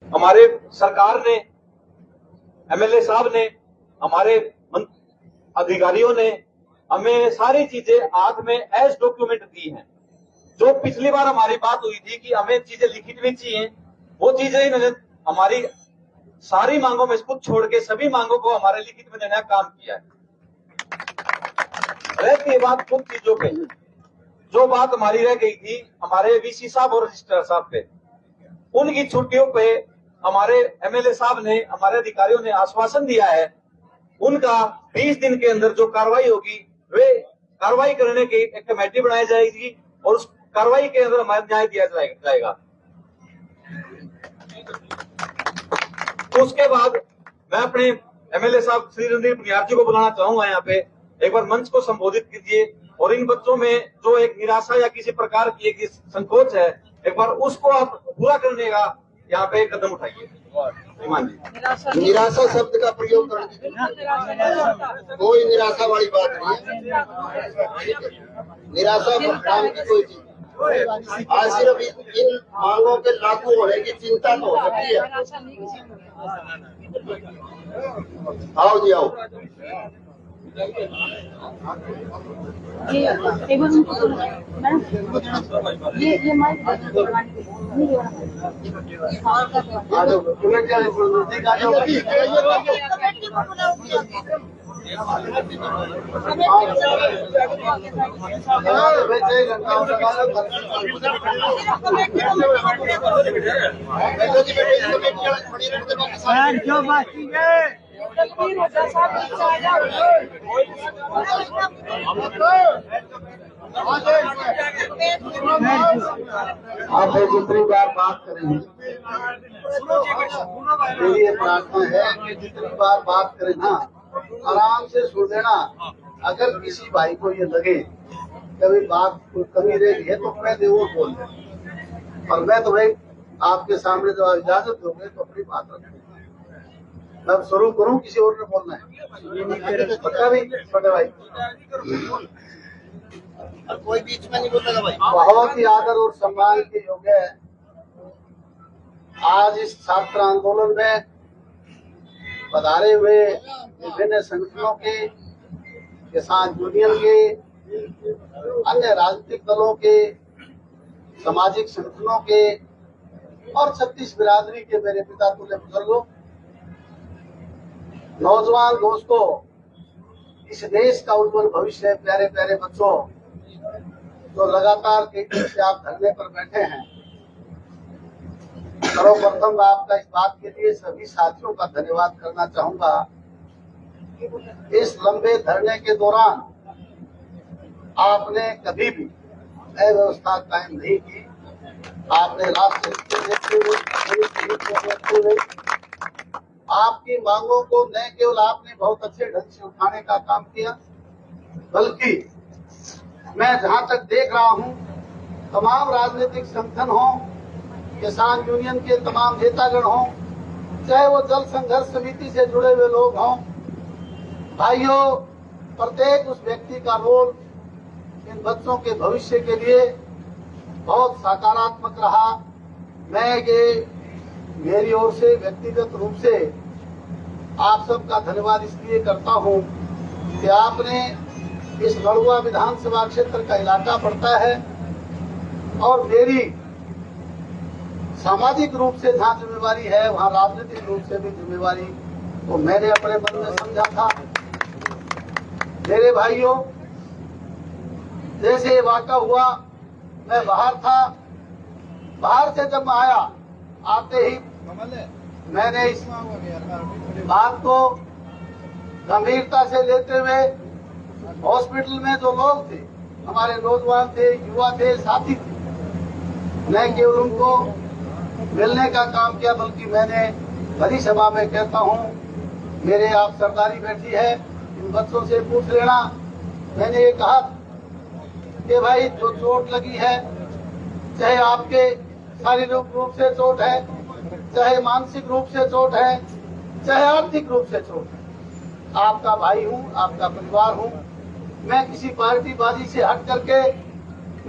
हमारे सरकार ने, एमएलए साहब ने, हमारे अधिकारियों ने हमें सारी चीजें हाथ में एज डॉक्यूमेंट दी हैं। जो पिछली बार हमारी बात हुई थी कि हमें चीजें लिखित में चाहिए, वो चीजें इन्होंने हमारी सारी मांगों में कुछ छोड़ के सभी मांगों को हमारे लिखित में देने का काम किया है। रहती है बात कुछ चीजों पे, जो बात हमारी रह गई थी हमारे वीसी साहब और रजिस्ट्रार साहब पे, उनकी छुट्टियों पे हमारे एमएलए साहब ने, हमारे अधिकारियों ने आश्वासन दिया है उनका 20 दिन के अंदर जो कार्रवाई होगी वे कार्रवाई करने की एक कमेटी बनाई जाएगी और उस कार्रवाई के अंदर हमारा न्याय दिया जाएगा। तो उसके बाद मैं अपने एमएलए साहब श्री रणदीप पुनियार जी को बुलाना चाहूंगा, यहाँ पे एक बार मंच को संबोधित कीजिए और इन बच्चों में जो एक निराशा या किसी प्रकार की एक संकोच है, एक बार उसको आप पूरा करने का यहाँ पे कदम उठाइए। निराशा शब्द का प्रयोग करने, कोई निराशा वाली बात नहीं है। निराशा नाम की कोई चीज, आज सिर्फ इन मांगों के लागू होने की चिंता तो हो सकती है। आओ जी आओ। ये माइक क्यों बाकी है? आप जितनी बार बात करें, मेरी ये प्रार्थना है कि जितनी बार बात करें ना, आराम से सुन लेना। अगर किसी भाई को ये लगे कभी बात कमी रह गई है तो पहले वो बोल दे, और मैं तुम्हें आपके सामने जब इजाजत दोगे तो अपनी बात रखूंगा। मैं शुरू करूं, किसी और ने बोलना है? पक्का भी छोटे भाई, कोई बीच में नहीं बोलेगा भाई। बहुत ही आदर और सम्मान के योग्य है आज इस छात्र आंदोलन में पधारे हुए विभिन्न संगठनों के, किसान यूनियन के, अन्य राजनीतिक दलों के, सामाजिक संगठनों के और 36 बिरादरी के मेरे पिता तुल्य बुजुर्गों, नौजवान दोस्तों, इस देश का उज्जवल भविष्य है। प्यारे प्यारे बच्चों, जो लगातार कई दिन से आप धरने पर बैठे हैं, सर्वप्रथम आपका इस बात के लिए सभी साथियों का धन्यवाद करना चाहूंगा। इस लंबे धरने के दौरान आपने कभी भी अव्यवस्था कायम नहीं की। आपने राष्ट्र देखते हुए आपकी मांगों को न केवल आपने बहुत अच्छे ढंग से उठाने का काम किया, बल्कि मैं जहां तक देख रहा हूं, तमाम राजनीतिक संगठन हों, किसान यूनियन के तमाम नेतागण हों, चाहे वो जल संघर्ष समिति से जुड़े हुए लोग हों, भाइयों, प्रत्येक उस व्यक्ति का रोल इन बच्चों के भविष्य के लिए बहुत सकारात्मक रहा। मैं ये मेरी ओर से व्यक्तिगत रूप से आप सबका धन्यवाद इसलिए करता हूं कि आपने इस लड़ुआ विधानसभा क्षेत्र का इलाका पड़ता है और मेरी सामाजिक रूप से जहाँ जिम्मेवारी है, वहाँ राजनीतिक रूप से भी जिम्मेवारी तो मैंने अपने मन में समझा था। मेरे भाइयों, जैसे ये वाक़ा हुआ, मैं बाहर था, बाहर से जब आया, आते ही मैंने इस बात को गंभीरता से लेते हुए हॉस्पिटल में जो लोग थे, हमारे नौजवान थे, युवा थे, साथी थे, न केवल उनको मिलने का काम किया, बल्कि मैंने बड़ी सभा में कहता हूँ, मेरे आप सरदारी बैठी है, इन बच्चों से पूछ लेना। मैंने ये कहा कि भाई जो चोट लगी है, चाहे आपके शारीरिक रूप से चोट है, चाहे मानसिक रूप से चोट है, चाहे आर्थिक रूप से चोट है, आपका भाई हूँ, आपका परिवार हूँ। मैं किसी पार्टीबाजी से हट करके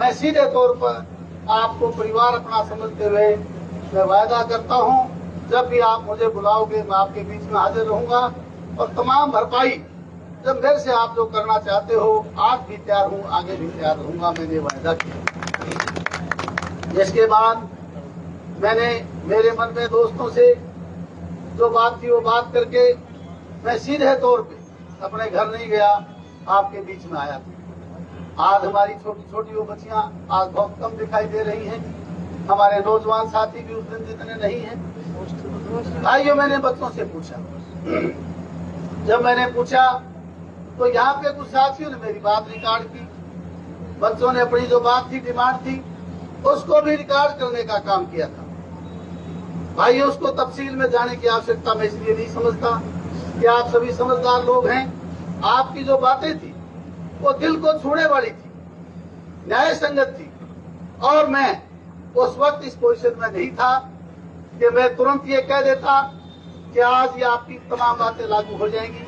मैं सीधे तौर पर आपको परिवार अपना समझते हुए मैं वायदा करता हूँ जब भी आप मुझे बुलाओगे मैं आपके बीच में हाजिर रहूंगा और तमाम भरपाई जब मेरे से आप जो करना चाहते हो, आज भी तैयार हूँ, आगे भी तैयार रहूंगा, मैंने वायदा किया। इसके बाद मैंने मेरे मन में दोस्तों से जो बात थी वो बात करके मैं सीधे तौर पे अपने घर नहीं गया, आपके बीच में आया था। आज हमारी छोटी छोटी वो बच्चियां आज बहुत कम दिखाई दे रही हैं, हमारे नौजवान साथी भी उस दिन जितने नहीं हैं। भाइयों, मैंने बच्चों से पूछा, जब मैंने पूछा तो यहाँ पे कुछ साथियों ने मेरी बात रिकॉर्ड की। बच्चों ने अपनी जो बात थी, डिमांड थी, उसको भी रिकॉर्ड करने का काम किया था। भाइयों, उसको तफसील में जाने की आवश्यकता मैं इसलिए नहीं समझता कि आप सभी समझदार लोग हैं। आपकी जो बातें थी वो दिल को छूने वाली थी, न्याय संगत थी, और मैं उस वक्त इस पोजीशन में नहीं था कि मैं तुरंत ये कह देता कि आज ये आपकी तमाम बातें लागू हो जाएंगी।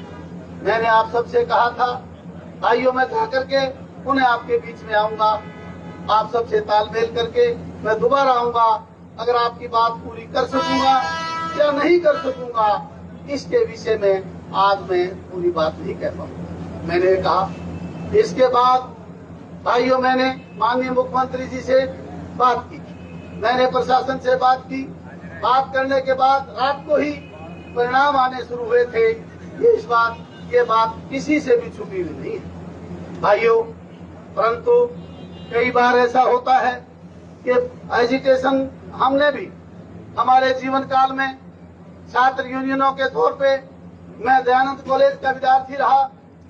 मैंने आप सबसे कहा था, भाइयों, मैं कह करके उन्हें आपके बीच में आऊंगा, आप सबसे तालमेल करके मैं दोबारा आऊंगा। अगर आपकी बात पूरी कर सकूंगा या नहीं कर सकूंगा, इसके विषय में आज मैं पूरी बात नहीं कह पाऊंगा। मैंने कहा। इसके बाद भाइयों, मैंने माननीय मुख्यमंत्री जी से बात की, मैंने प्रशासन से बात की। बात करने के बाद रात को ही परिणाम आने शुरू हुए थे। ये बात किसी से भी छुपी हुई नहीं है भाइयों। परंतु कई बार ऐसा होता है कि एजिटेशन हमने भी हमारे जीवन काल में छात्र यूनियनों के तौर पे, मैं दयानंद कॉलेज का विद्यार्थी रहा,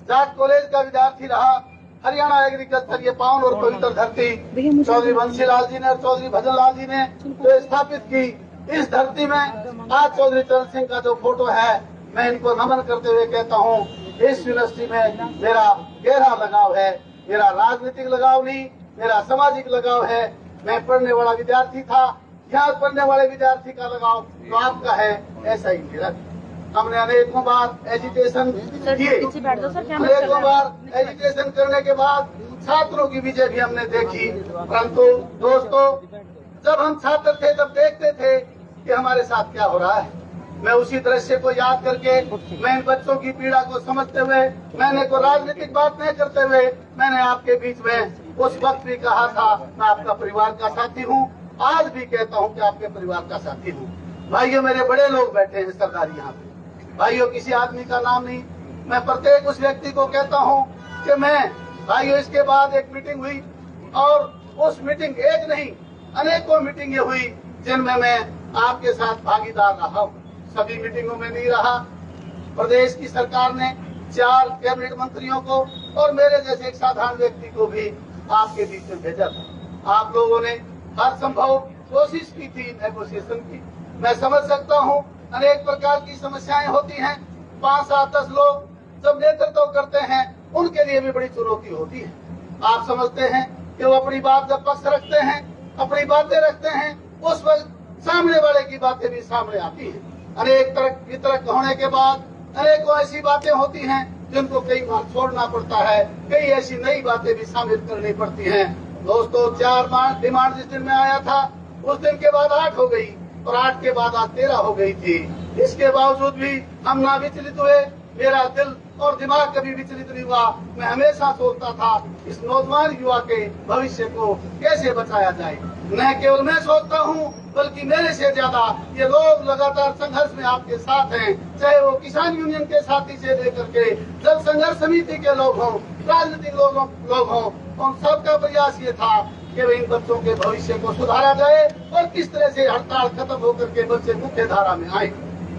जाट कॉलेज का विद्यार्थी रहा, हरियाणा एग्रीकल्चर, ये पावन और पवित्र धरती चौधरी बंसीलाल जी ने और चौधरी भजन लाल जी ने जो स्थापित की, इस धरती में आज चौधरी चरण सिंह का जो फोटो है, मैं इनको नमन करते हुए कहता हूँ, इस यूनिवर्सिटी में मेरा गहरा लगाव है। मेरा राजनीतिक लगाव नहीं, मेरा सामाजिक लगाव है। मैं पढ़ने वाला विद्यार्थी था, यहाँ पढ़ने वाले विद्यार्थी का लगाव जो आपका है, ऐसा ही मेरा। हमने अनेकों बार एजुकेशन किए, अनेकों बार एजुकेशन करने के बाद छात्रों की विजय भी हमने देखी। परंतु दोस्तों, जब हम छात्र थे तब देखते थे कि हमारे साथ क्या हो रहा है। मैं उसी दृश्य को याद करके, मैं इन बच्चों की पीड़ा को समझते हुए, मैंने कोई राजनीतिक बात नहीं करते हुए, मैंने आपके बीच में उस वक्त भी कहा था, मैं आपका परिवार का साथी हूँ, आज भी कहता हूँ कि आपके परिवार का साथी हूँ। भाइयों, मेरे बड़े लोग बैठे हैं सरदार यहाँ पे। भाइयों, किसी आदमी का नाम नहीं, मैं प्रत्येक उस व्यक्ति को कहता हूँ कि मैं, भाइयों, इसके बाद एक मीटिंग हुई और उस मीटिंग एक नहीं अनेकों मीटिंगें हुई जिनमें मैं आपके साथ भागीदार रहा हूँ। सभी मीटिंगों में नहीं रहा। प्रदेश की सरकार ने 4 कैबिनेट मंत्रियों को और मेरे जैसे एक साधारण व्यक्ति को भी आपके बीच में भेजा था। आप लोगों ने हर संभव कोशिश की थी नेगोशिएशन की। मैं समझ सकता हूँ अनेक प्रकार की समस्याएं होती हैं। 5, 7, 10 लोग जब नेतृत्व करते हैं, उनके लिए भी बड़ी चुनौती होती है। आप समझते हैं कि वो अपनी बात जब पक्ष रखते हैं, अपनी बातें रखते हैं, उस वक्त सामने वाले की बातें भी सामने आती हैं। अनेक तरह वितरक होने के बाद अनेकों ऐसी बातें होती हैं जिनको कई बार छोड़ना पड़ता है, कई ऐसी नई बातें भी शामिल करनी पड़ती हैं। दोस्तों, 4 डिमांड जिस दिन में आया था, उस दिन के बाद 8 हो गई और 8 के बाद आज 13 हो गई थी। इसके बावजूद भी हम ना विचलित हुए। मेरा दिल और दिमाग कभी विचलित नहीं हुआ। मैं हमेशा सोचता था इस नौजवान युवा के भविष्य को कैसे बचाया जाए। न केवल मैं सोचता हूँ, बल्कि मेरे से ज्यादा ये लोग लगातार संघर्ष में आपके साथ हैं। चाहे वो किसान यूनियन के साथी से लेकर के जल संघर्ष समिति के लोग हों, राजनीतिक लोग हों, उन सबका प्रयास ये था कि इन बच्चों के भविष्य को सुधारा जाए और किस तरह से हड़ताल खत्म होकर के बच्चे मुख्य धारा में आए।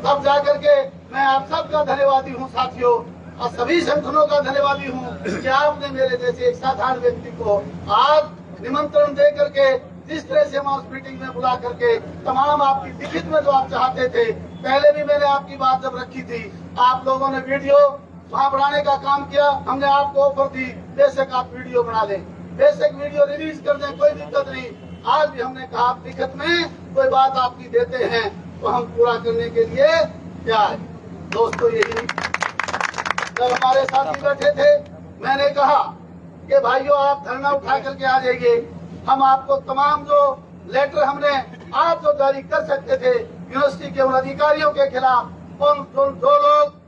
अब जाकर के मैं आप सबका धन्यवादी हूँ साथियों, और सभी संगठनों का धन्यवादी हूँ कि आपने मेरे जैसे एक साधारण व्यक्ति को आज निमंत्रण दे करके जिस तरह से हम उस मीटिंग में बुला करके तमाम आपकी लिखित में जो आप चाहते थे, पहले भी मैंने आपकी बात जब रखी थी, आप लोगों ने वीडियो वहाँ बनाने का काम किया। हमने आपको ऑफर दी, बेशक आप वीडियो बना लें, बेशक वीडियो रिलीज कर दें, कोई दिक्कत नहीं। आज भी हमने कहा आप लिखित में कोई बात आपकी देते हैं तो हम पूरा करने के लिए क्या है। दोस्तों, यही जब हमारे साथी बैठे थे, मैंने कहा कि भाइयों आप धरना उठा करके आ जाइए, हम आपको तमाम जो लेटर हमने आप जो जारी कर सकते थे यूनिवर्सिटी के उन अधिकारियों के खिलाफ उन जो लोग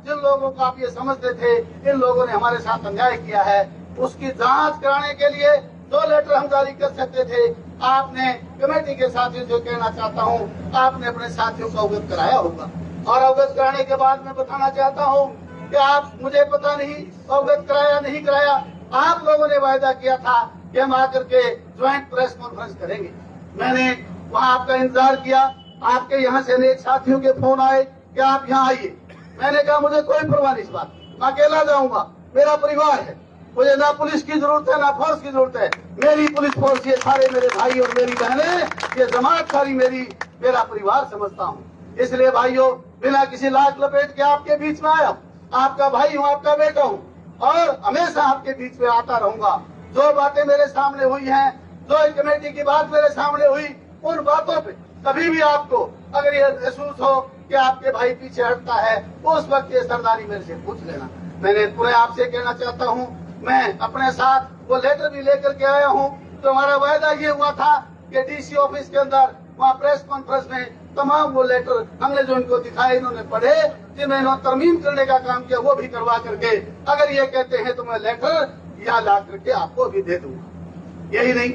जिन लोगों को आप ये समझते थे इन लोगों ने हमारे साथ अन्याय किया है, उसकी जांच कराने के लिए जो लेटर हम जारी कर सकते थे आपने कमेटी के साथियों से कहना चाहता हूँ आपने अपने साथियों को अवगत कराया होगा। और अवगत कराने के बाद मैं बताना चाहता हूँ कि आप मुझे पता नहीं अवगत कराया नहीं कराया, आप लोगों ने वायदा किया था कि हम आकर के ज्वाइंट प्रेस कॉन्फ्रेंस करेंगे। मैंने वहाँ आपका इंतजार किया, आपके यहाँ से अनेक साथियों के फोन आए कि आप यहाँ आइए। मैंने कहा मुझे कोई परवाह नहीं इस बात, मैं अकेला जाऊंगा, मेरा परिवार है, मुझे ना पुलिस की जरूरत है ना फोर्स की जरूरत है। मेरी पुलिस फोर्स ये सारे मेरे भाई और मेरी बहनें, ये जमात सारी मेरा परिवार समझता हूँ। इसलिए भाइयों बिना किसी लाज लपेट के आपके बीच में आया, आपका भाई हूँ, आपका बेटा हूँ और हमेशा आपके बीच में आता रहूंगा। जो बातें मेरे सामने हुई हैं, जो कमेटी की बात मेरे सामने हुई, उन बातों पे कभी भी आपको अगर ये महसूस हो कि आपके भाई पीछे हटता है, उस वक्त ये सरदारी मेरे से पूछ लेना। मैंने पूरे आपसे कहना चाहता हूँ, मैं अपने साथ वो लेटर भी लेकर के आया हूँ। तो हमारा वायदा ये हुआ था कि डीसी ऑफिस के अंदर वहाँ प्रेस कॉन्फ्रेंस में तमाम वो लेटर हमने जो इनको दिखाए, इन्होंने पढ़े, जिन्हें इन्होंने तरमीम करने का काम किया वो भी करवा करके अगर ये कहते हैं तो मैं लेटर यहाँ ला करके आपको भी दे दूंगा। यही नहीं,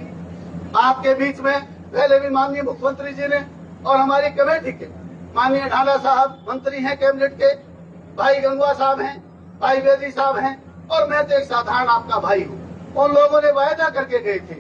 आपके बीच में पहले भी माननीय मुख्यमंत्री जी ने और हमारी कमेटी के माननीय ढाला साहब मंत्री हैं कैबिनेट के, भाई गंगवा साहब हैं, भाई बेदी साहब हैं और मैं तो एक साधारण आपका भाई हूँ। उन लोगों ने वायदा करके गए थे,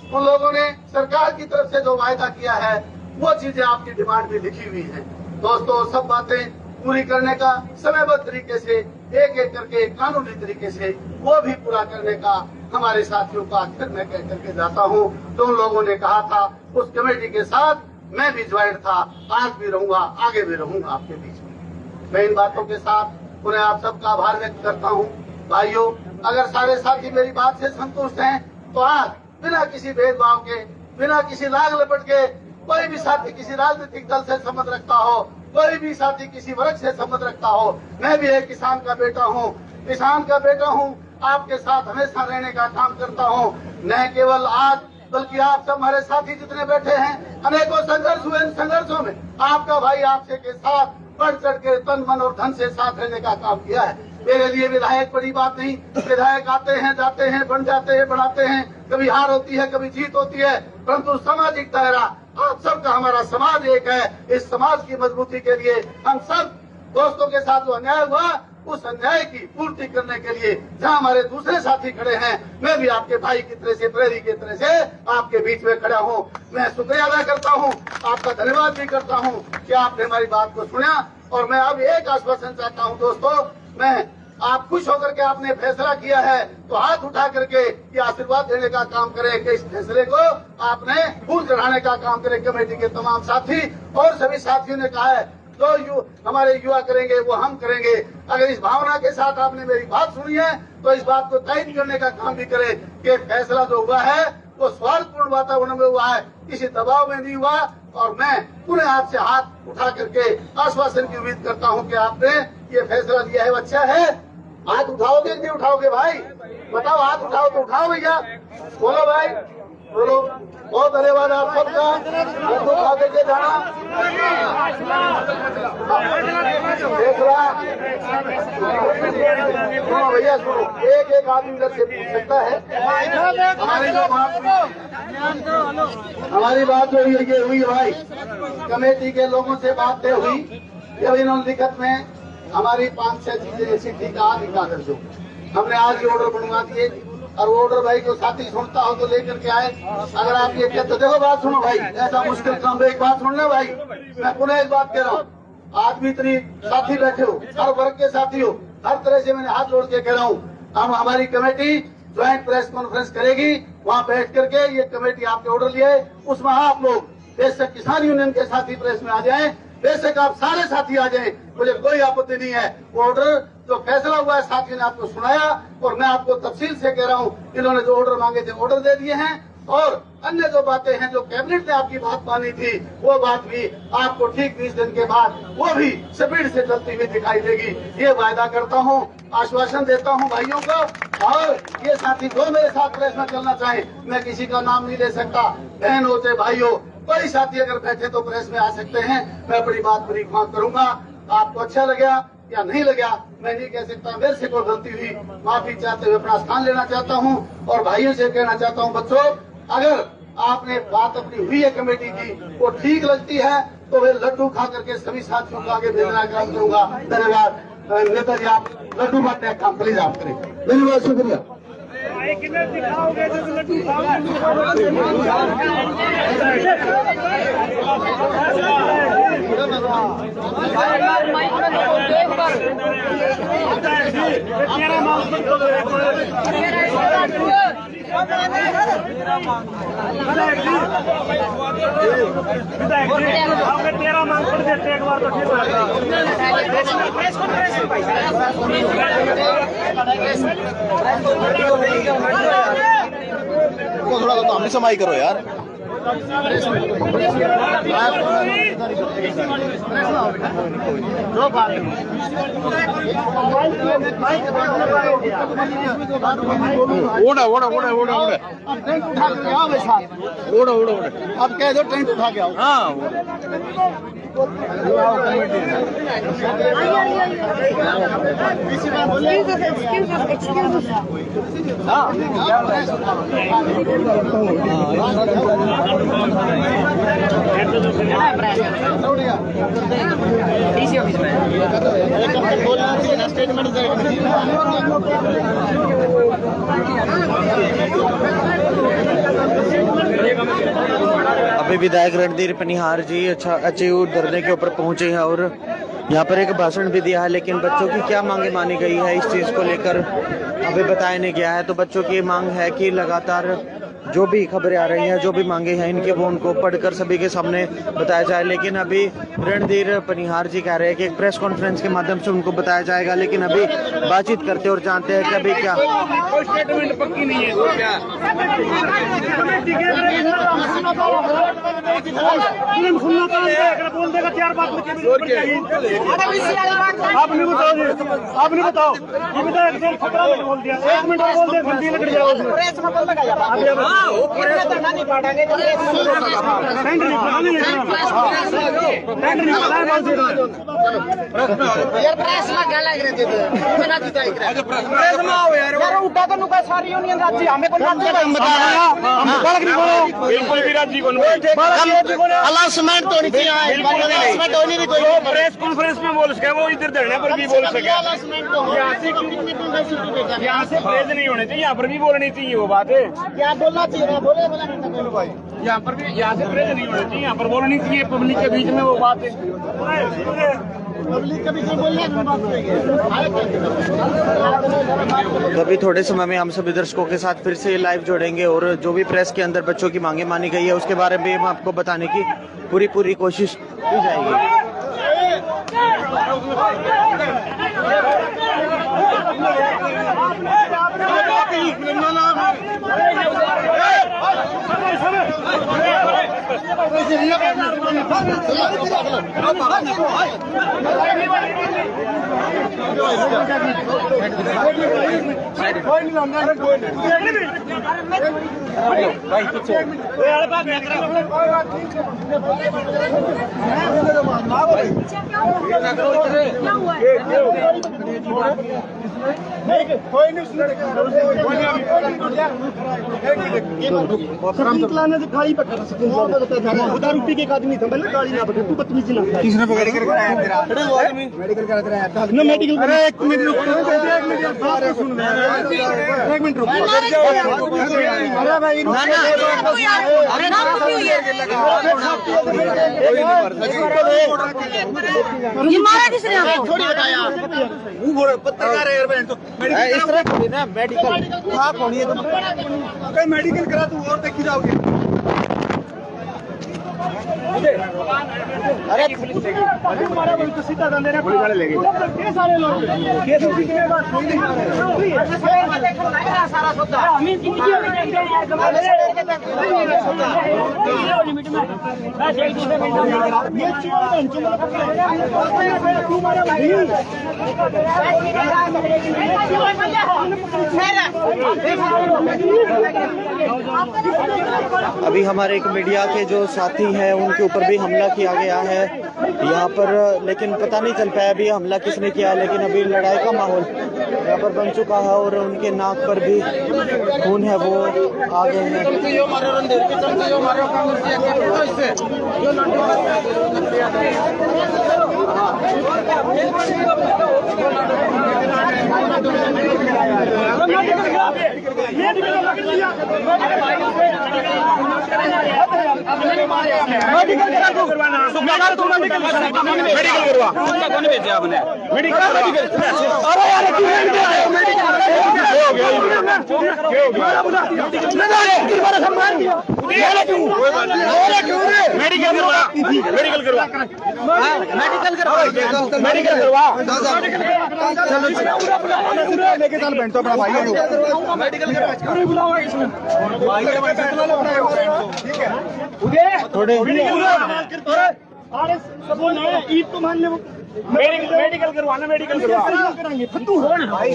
उन लोगों ने सरकार की तरफ से जो वायदा किया है वो चीजें आपकी डिमांड में लिखी हुई है। दोस्तों सब बातें पूरी करने का समयबद्ध तरीके से एक एक करके कानूनी तरीके से वो भी पूरा करने का हमारे साथियों का आखिर मैं कह करके जाता हूँ। तो उन लोगों ने कहा था उस कमेटी के साथ मैं भी ज्वाइन था, आज भी रहूंगा, आगे भी रहूंगा आपके बीच में। मैं इन बातों के साथ उन्हें आप सबका आभार व्यक्त करता हूँ। भाइयों अगर सारे साथी मेरी बात से संतुष्ट हैं तो आज बिना किसी भेदभाव के, बिना किसी लाग लपट के, कोई भी साथी किसी राजनीतिक दल से संबंध रखता हो, कोई भी साथी किसी वर्ग से संबंध रखता हो, मैं भी एक किसान का बेटा हूँ, किसान का बेटा हूँ, आपके साथ हमेशा रहने का काम करता हूँ। न केवल आज बल्कि आप सब हमारे साथी जितने बैठे हैं, अनेकों संघर्ष हुए, इन संघर्षों में आपका भाई आपसे के साथ बढ़ चढ़ के तन मन और धन से साथ रहने का काम किया है। मेरे लिए विधायक बड़ी बात नहीं, विधायक आते हैं जाते हैं, बन जाते हैं, बढ़ाते हैं, कभी हार होती है कभी जीत होती है, परंतु सामाजिक दायरा आप सबका, हमारा समाज एक है। इस समाज की मजबूती के लिए हम सब दोस्तों के साथ जो अन्याय हुआ उस अन्याय की पूर्ति करने के लिए जहाँ हमारे दूसरे साथी खड़े हैं, मैं भी आपके भाई की तरह से, प्रेरी की तरह से आपके बीच में खड़ा हूँ। मैं शुक्रिया अदा करता हूँ, आपका धन्यवाद भी करता हूँ कि आपने हमारी बात को सुना। और मैं अब एक आश्वासन चाहता हूँ दोस्तों, मैं आप खुश होकर के आपने फैसला किया है तो हाथ उठा करके ये आशीर्वाद देने का काम करें कि इस फैसले को आपने फूल चढ़ाने का काम करें। कमेटी के तमाम साथी और सभी साथियों ने कहा है जो हमारे युवा करेंगे वो हम करेंगे। अगर इस भावना के साथ आपने मेरी बात सुनी है तो इस बात को तय करने का काम भी करें कि फैसला जो हुआ है वो स्वार्थपूर्ण वातावरण में हुआ है, किसी दबाव में नहीं हुआ। और मैं पुनः आपसे हाथ उठा करके आश्वासन की उम्मीद करता हूं कि आपने ये फैसला लिया है वो अच्छा है। हाथ उठाओगे नहीं उठाओगे भाई, बताओ, हाथ उठाओ तो उठाओ भैया, बोलो भाई बोलो। बहुत धन्यवाद आप सबका, उठा करके जाना फैसला। सुनो भैया सुनो, एक एक आदमी इधर से पूछ सकता है। हमारी बात जो ये हुई भाई, कमेटी के लोगों से बात तय हुई जब इन्होंने लिखत में हमारी 5-6 चीजें ऐसी थी कागज जो हमने आज ये ऑर्डर बनवा दिए। और वो ऑर्डर भाई जो साथी सुनता हो तो लेकर के आए। अगर आप ये कहते, देखो बात सुनो भाई, ऐसा मुश्किल काम, एक बात सुनना भाई, मैं पुनः एक बात कह रहा हूँ, आज भी इतनी साथी बैठे हो, हर वर्ग के साथी हो, हर तरह से मैंने हाथ जोड़ के कह रहा हूँ, हम हमारी कमेटी ज्वाइंट प्रेस कॉन्फ्रेंस करेगी, वहाँ बैठ करके ये कमेटी आपके ऑर्डर लिए, उसमें आप लोग बेशक किसान यूनियन के साथी प्रेस में आ जाए, बेशक आप सारे साथी आ जाएं, मुझे कोई आपत्ति नहीं है। वो ऑर्डर जो फैसला हुआ है साथियों ने आपको सुनाया और मैं आपको तफसील से कह रहा हूँ, इन्होंने जो ऑर्डर मांगे थे ऑर्डर दे दिए हैं। और अन्य जो बातें हैं जो कैबिनेट ने आपकी बात मानी थी वो बात भी आपको ठीक 20 दिन के बाद वो भी स्पीड से चलती हुई दिखाई देगी, ये वायदा करता हूँ, आश्वासन देता हूँ भाइयों को। और ये साथी जो मेरे साथ प्रेस में चलना चाहे, मैं किसी का नाम नहीं ले सकता, बहन हो चाहे भाई हो, कोई साथी अगर बैठे तो प्रेस में आ सकते हैं। मैं अपनी बात ब्रीफ करूंगा। आपको अच्छा लगा या नहीं लगा मैं नहीं कह सकता, मेरे से कोई गलती हुई माफी चाहते हुए अपना स्थान लेना चाहता हूं। और भाइयों से कहना चाहता हूं, बच्चों अगर आपने बात अपनी हुई है कमेटी की वो ठीक लगती है तो वे लड्डू खा करके सभी साथियों को आगे भेजना काम करूंगा। धन्यवाद। नेताजी आप लड्डू बांटने का काम प्लीज आप करें। धन्यवाद, शुक्रिया। तेरा मांग पड़ देते एक बार तो ठीक थोड़ा तो हमने समाई करो यार। ओड़ा ओड़ा ओड़ा ओड़ा ओड़ा टेंट उठा कर आओ भाई साहब। ओड़ा ओड़ा ओड़ा अब कह दो टेंट उठा के आओ। हाँ डीसी ऑफिस में अभी विधायक रणधीर पनिहार जी अचेऊ धरने के ऊपर पहुंचे हैं और यहाँ पर एक भाषण भी दिया है, लेकिन बच्चों की क्या मांगे मानी गई है इस चीज़ को लेकर अभी बताया नहीं गया है। तो बच्चों की मांग है कि लगातार जो भी खबरें आ रही हैं, जो भी मांगे हैं इनके वो उनको पढ़कर सभी के सामने बताया जाए। लेकिन अभी रणधीर पनिहार जी कह रहे हैं कि एक प्रेस कॉन्फ्रेंस के माध्यम से उनको बताया जाएगा, लेकिन अभी बातचीत करते और जानते हैं कि अभी क्या स्टेटमेंट पक्की नहीं है। बोल देगा 4 बात आपने बताओ जी, आपने बताओ ये विधायक से 15 मिनट बोल दिया, 1 मिनट और बोल दिया घंटी लग जाएगा उसमें। सारी यूनियन राज्य हमें बिल्कुल भी राज्य को अनाउंसमेंट तो नहीं चाहिए। प्रेस कॉन्फ्रेंस में बोल सके वो इधर धरने पर भी बोल सके। यहाँ से प्रेस नहीं होने चाहिए, यहाँ पर भी बोलनी चाहिए वो बात है। क्या बोलना चाहिए यहाँ पर भी, यहाँ से प्रेस नहीं होनी चाहिए, यहाँ पर बोलनी चाहिए पब्लिक के बीच में वो बात है। पब्लिक के बीच में बोलना अभी थोड़े समय में हम सभी दर्शकों के साथ फिर से लाइव जोड़ेंगे और जो भी प्रेस के अंदर बच्चों की मांगे मानी गई है उसके बारे में हम आपको बताने की पूरी कोशिश की जाएगी। गाड़ी पकड़ रुपये के एक आदमी था, मैंने गाड़ी ना पकड़, तू बदतमीजी ना किसने पकड़ कर मेडिकल करा रहा है ना मेडिकल। अरे एक मिनट रुक, एक मिनट रुक। अरे भाई ये मारा किसने आपको? थोड़ी बताया वो पत्रकार है यार, तो इस तरह थोड़ी ना मेडिकल आप होनी है। तो कहीं मेडिकल करा तो और देखी जाओगे। अरे हमारा तो सीधा दंडे ने पुलिस वाले ले गए सारे लोग। केस की बात हुई नहीं, सारा सौदा हमें जिंदगी में अभी हमारे एक मीडिया के जो साथी हैं उनके ऊपर भी हमला किया गया है यहाँ पर, लेकिन पता नहीं चल पाया अभी हमला किसने किया, लेकिन अभी लड़ाई का माहौल यहाँ पर बन चुका है और उनके नाक पर भी खून है, वो आ गए हैं। लेके चल बहन तो अपना भाई थोड़े ईद तो मान ले मेडिकल करवाना, मेडिकल कराएंगे फतू हो ना भाई।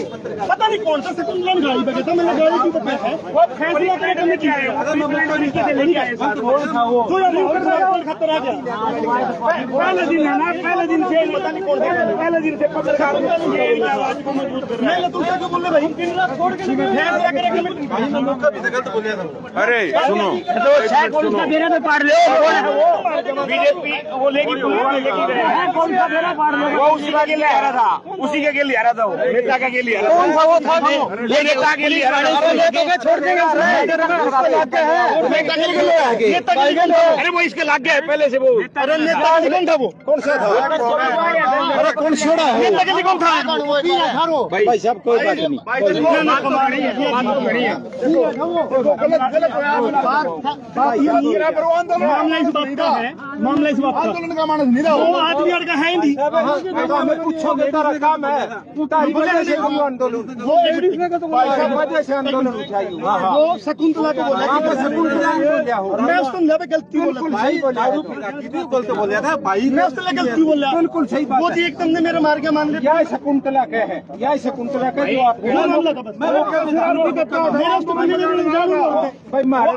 पता नहीं कौन सा सेकंड गाड़ी पे था, मैंने गाड़ी की पता है वो फैसला करके लेके आए हो, तरीके से लेके आए साथ वो जो खतरा गया पहले दिन है ना, पहले दिन से पता नहीं कौन सा पहले दिन से पत्रकार आवाज को मजबूत कर रहे हैं। तुमसे क्यों बोल रहे भाई, छोड़ के फैसला करेंगे भाई, मैं मौका भी गलत बोल रहा था। अरे सुनो तो शायद कौन सा मेरा तो पार ले वो बीजेपी वो लेगी लेके गए कौन सा मेरा वो उसी का लिए आ रहा था, उसी के लिए आ रहा था, वो नेता का लिए आ रहा था। कौन सा वो था ये नेता के लिए आ रहा था, छोड़ देगा अरे वो इसके लाग गया पहले से वो। अरे नेता कौन था वो, कौन सा था, अरे कौन छोड़ा नेता के लिए कौन था भाई साहब, कोई बात नहीं मामला इस बात का है, मामला इस बात का आंदोलन का मानस नहीं रहा, वो आदमी का है ही पूछोगे काम है आंदोलन वो शकुंतला को बोला, मैं उस संदर्भ में गलती बोला था भाई, मैं उस तरह गलती बोला, बिल्कुल सही बात। वो एक तुमने मेरे मार के मान लिया, शकुंतला का है, यह शकुंतला का जो आप भाई मारे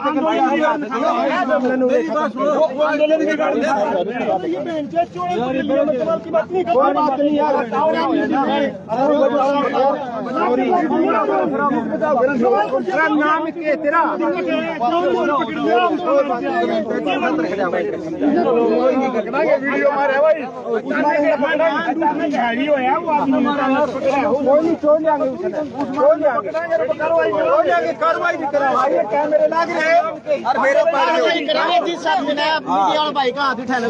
नाम के तेरा वीडियो मारे भाई, कार्रवाई भी करा, कैमरे लग रहे हैं और मेरे भाई का हाथ उठाना,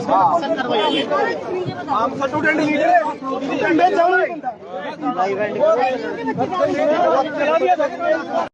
आप स्टूडेंट लीडर